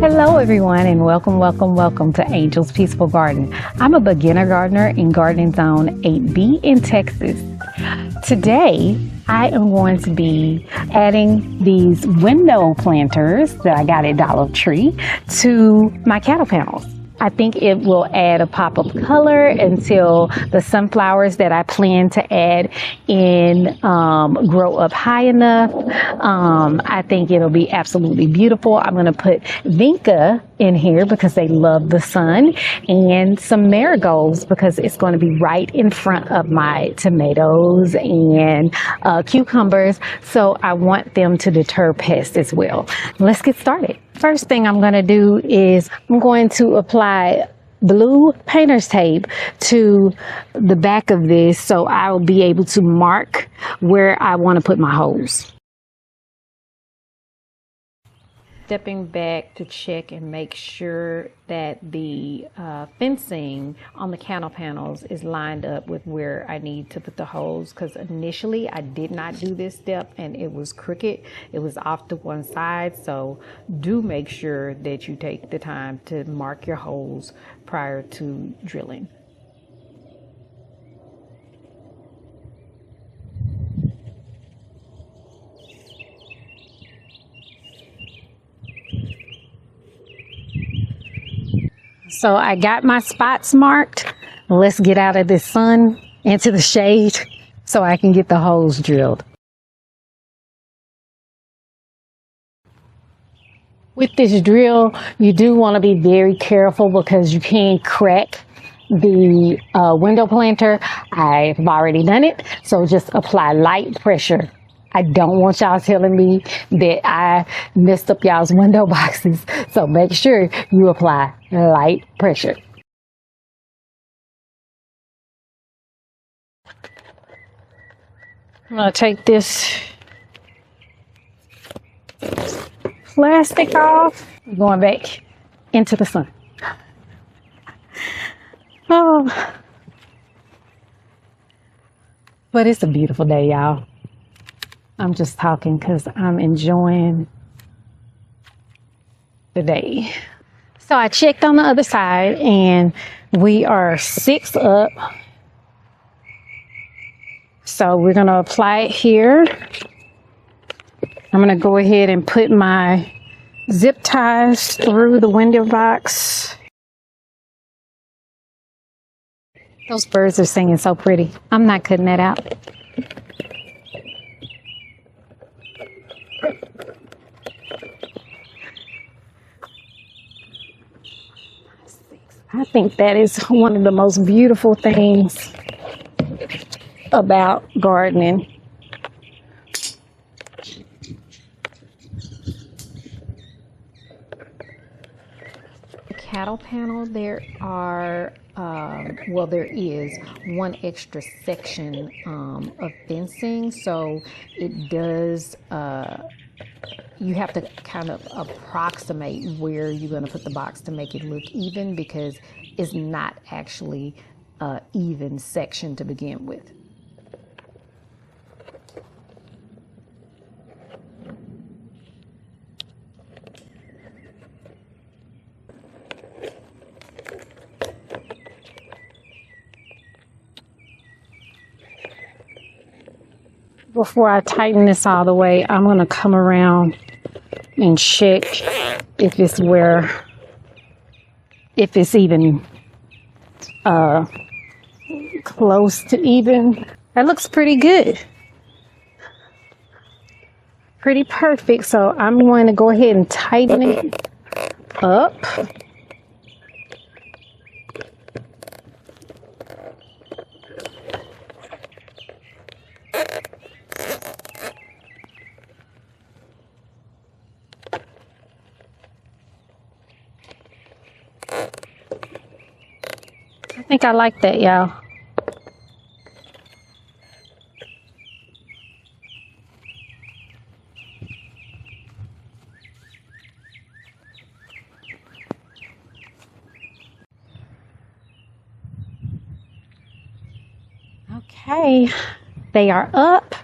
Hello everyone and welcome to Angel's Peaceful Garden. I'm a beginner gardener in Gardening Zone 8B in Texas. Today I am going to be adding these window planters that I got at Dollar Tree to my cattle panels. I think it will add a pop of color until the sunflowers that I plan to add in grow up high enough. I think it'll be absolutely beautiful. I'm going to put Vinca in here because they love the sun, and some marigolds because it's going to be right in front of my tomatoes and cucumbers. So I want them to deter pests as well. Let's get started. First thing I'm going to do is I'm going to apply blue painter's tape to the back of this so I'll be able to mark where I want to put my holes. Stepping back to check and make sure that the fencing on the cattle panels is lined up with where I need to put the holes, because initially I did not do this step and it was crooked. It was off to one side, so do make sure that you take the time to mark your holes prior to drilling. So I got my spots marked. Let's get out of the sun into the shade so I can get the holes drilled. With this drill, you do want to be very careful because you can crack the window planter. I've already done it, so just apply light pressure. I don't want y'all telling me that I messed up y'all's window boxes, so make sure you apply light pressure. I'm going to take this plastic off, going back into the sun. Oh, but it's a beautiful day, y'all. I'm just talking because I'm enjoying the day. So I checked on the other side and we are 6 up. So we're going to apply it here. I'm going to go ahead and put my zip ties through the window box. Those birds are singing so pretty. I'm not cutting that out. I think that is one of the most beautiful things about gardening. The cattle panel, there is one extra section of fencing, so it does you have to kind of approximate where you're going to put the box to make it look even, because it's not actually an even section to begin with. Before I tighten this all the way, I'm going to come around and check if it's even close to even. That looks pretty good. Pretty perfect. So I'm going to go ahead and tighten it up. I think I like that, y'all. Okay, they are up.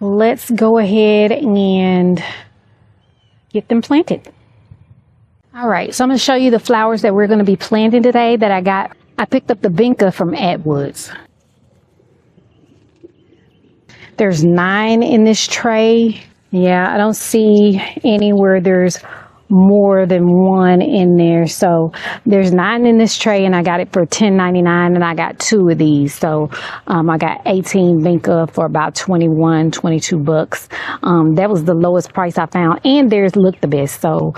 Let's go ahead and get them planted. All right, so I'm going to show you the flowers that we're going to be planting today that I got. I picked up the Vinca from Atwoods. There's 9 in this tray. Yeah, I don't see anywhere there's more than 1 in there. So there's 9 in this tray, and I got it for $10.99, and I got 2 of these. So I got 18 Vinca for about 21, 22 bucks. That was the lowest price I found, and theirs looked the best. So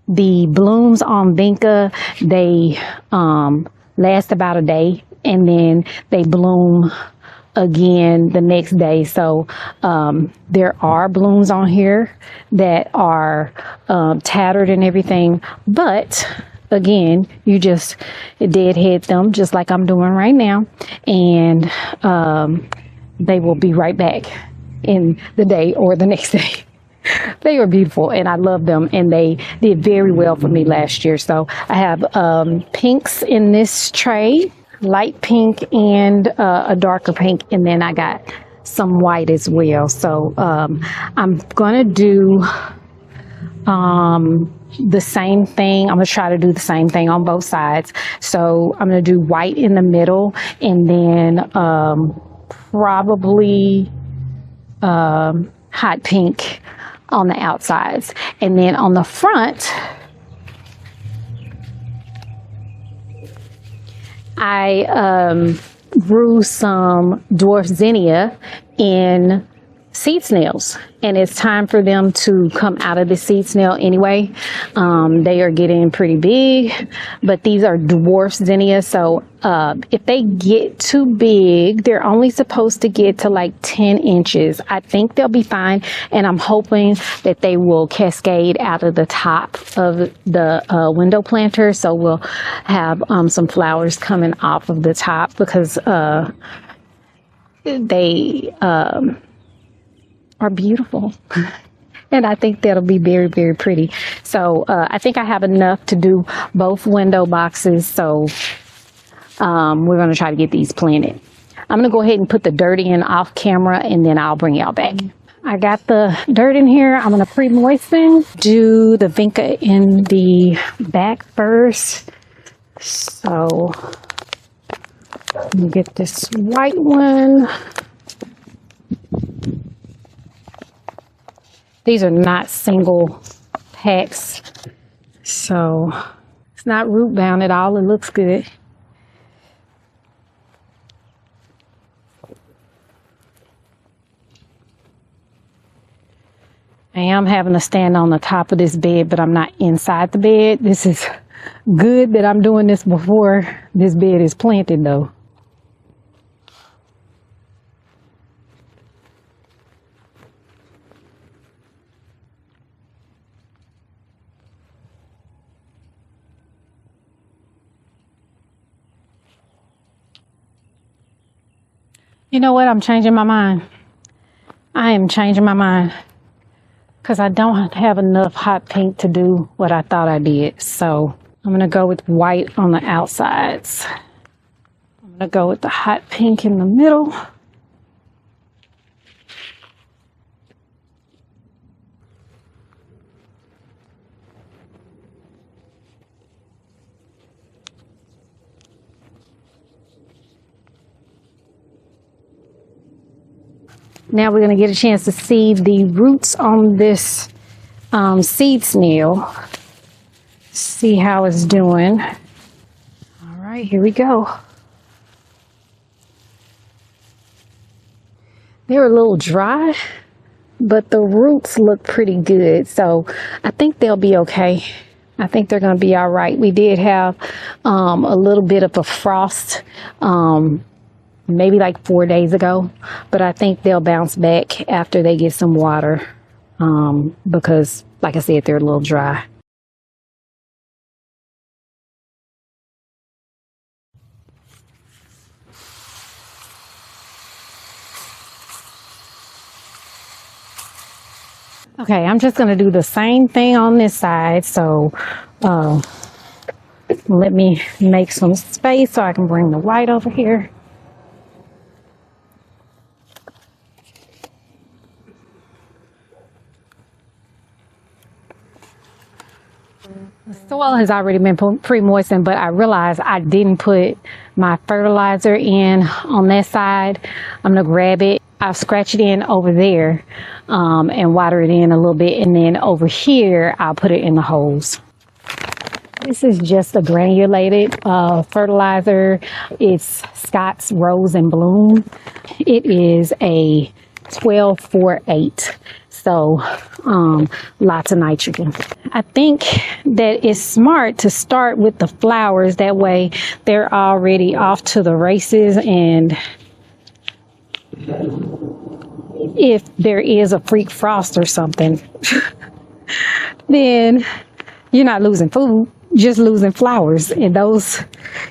the blooms on Vinca, they last about a day, and then they bloom again the next day. So there are blooms on here that are tattered and everything, but again, you just deadhead them just like I'm doing right now, and they will be right back in the day or the next day. They are beautiful, and I love them, and they did very well for me last year. So I have pinks in this tray, light pink and a darker pink, and then I got some white as well. So I'm gonna do the same thing. I'm gonna try to do the same thing on both sides. So I'm gonna do white in the middle, and then probably hot pink on the outsides, and then on the front I grew some dwarf zinnia in seed snails, and it's time for them to come out of the seed snail anyway. They are getting pretty big, but these are dwarf zinnias, so if they get too big, they're only supposed to get to like 10 inches. I think they'll be fine, and I'm hoping that they will cascade out of the top of the window planter, so we'll have some flowers coming off of the top, because they are beautiful. And I think that'll be very, very pretty. So I think I have enough to do both window boxes. So we're going to try to get these planted. I'm going to go ahead and put the dirt in off camera, and then I'll bring y'all back. I got the dirt in here. I'm going to pre-moisten. Do the Vinca in the back first. So let me get this white one. These are not single packs, so it's not root bound at all. It looks good. I am having to stand on the top of this bed, but I'm not inside the bed. This is good that I'm doing this before this bed is planted, though. You know what? I'm changing my mind. I am changing my mind, because I don't have enough hot pink to do what I thought I did. So I'm going to go with white on the outsides. I'm going to go with the hot pink in the middle. Now we're going to get a chance to see the roots on this seed snail. See how it's doing. All right, here we go. They're a little dry, but the roots look pretty good. So I think they'll be okay. I think they're going to be all right. We did have a little bit of a frost maybe like 4 days ago, but I think they'll bounce back after they get some water because, like I said, they're a little dry. Okay, I'm just going to do the same thing on this side. So let me make some space so I can bring the white over here. The soil has already been pre-moistened, but I realized I didn't put my fertilizer in on that side. I'm gonna grab it. I'll scratch it in over there and water it in a little bit, and then over here I'll put it in the holes. This is just a granulated fertilizer. It's Scott's Rose and Bloom. It is a 12-4-8. So lots of nitrogen. I think that it's smart to start with the flowers. That way they're already off to the races, and if there is a freak frost or something, then you're not losing food, just losing flowers. And those,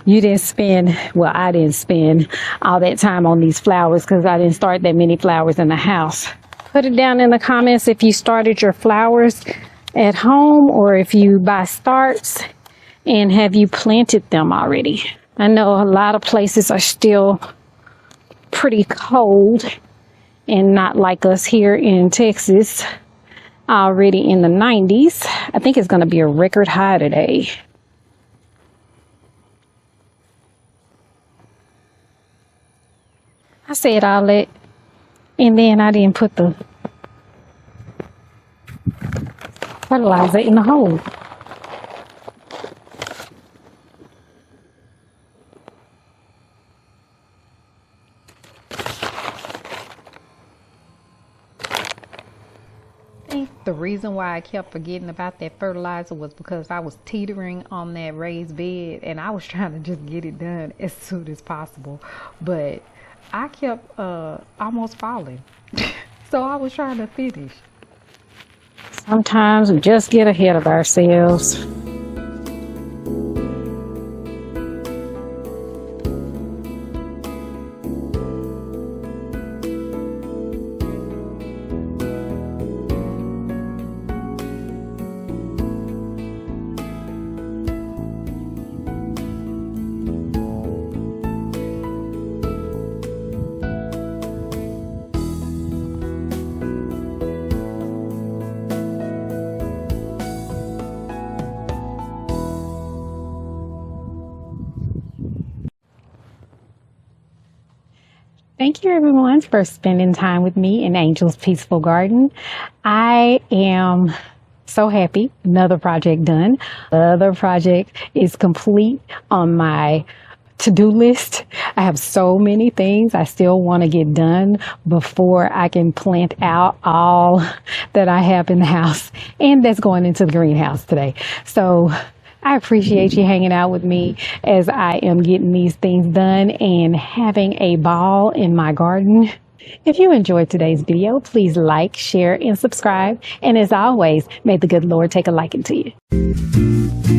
you didn't spend, well, I didn't spend all that time on these flowers because I didn't start that many flowers in the house. Put it down in the comments if you started your flowers at home or if you buy starts, and have you planted them already. I know a lot of places are still pretty cold and not like us here in Texas, already in the 90s. I think it's going to be a record high today. I said all that, and then I didn't put the fertilizer in the hole. I think the reason why I kept forgetting about that fertilizer was because I was teetering on that raised bed, and I was trying to just get it done as soon as possible, but I kept almost falling. So I was trying to finish. Sometimes we just get ahead of ourselves. Thank you everyone for spending time with me in Angel's Peaceful Garden. I am so happy. Another project done. Another project is complete on my to-do list. I have so many things I still want to get done before I can plant out all that I have in the house, and that's going into the greenhouse today. So I appreciate you hanging out with me as I am getting these things done and having a ball in my garden. If you enjoyed today's video, please like, share, and subscribe. And as always, may the good Lord take a liking to you.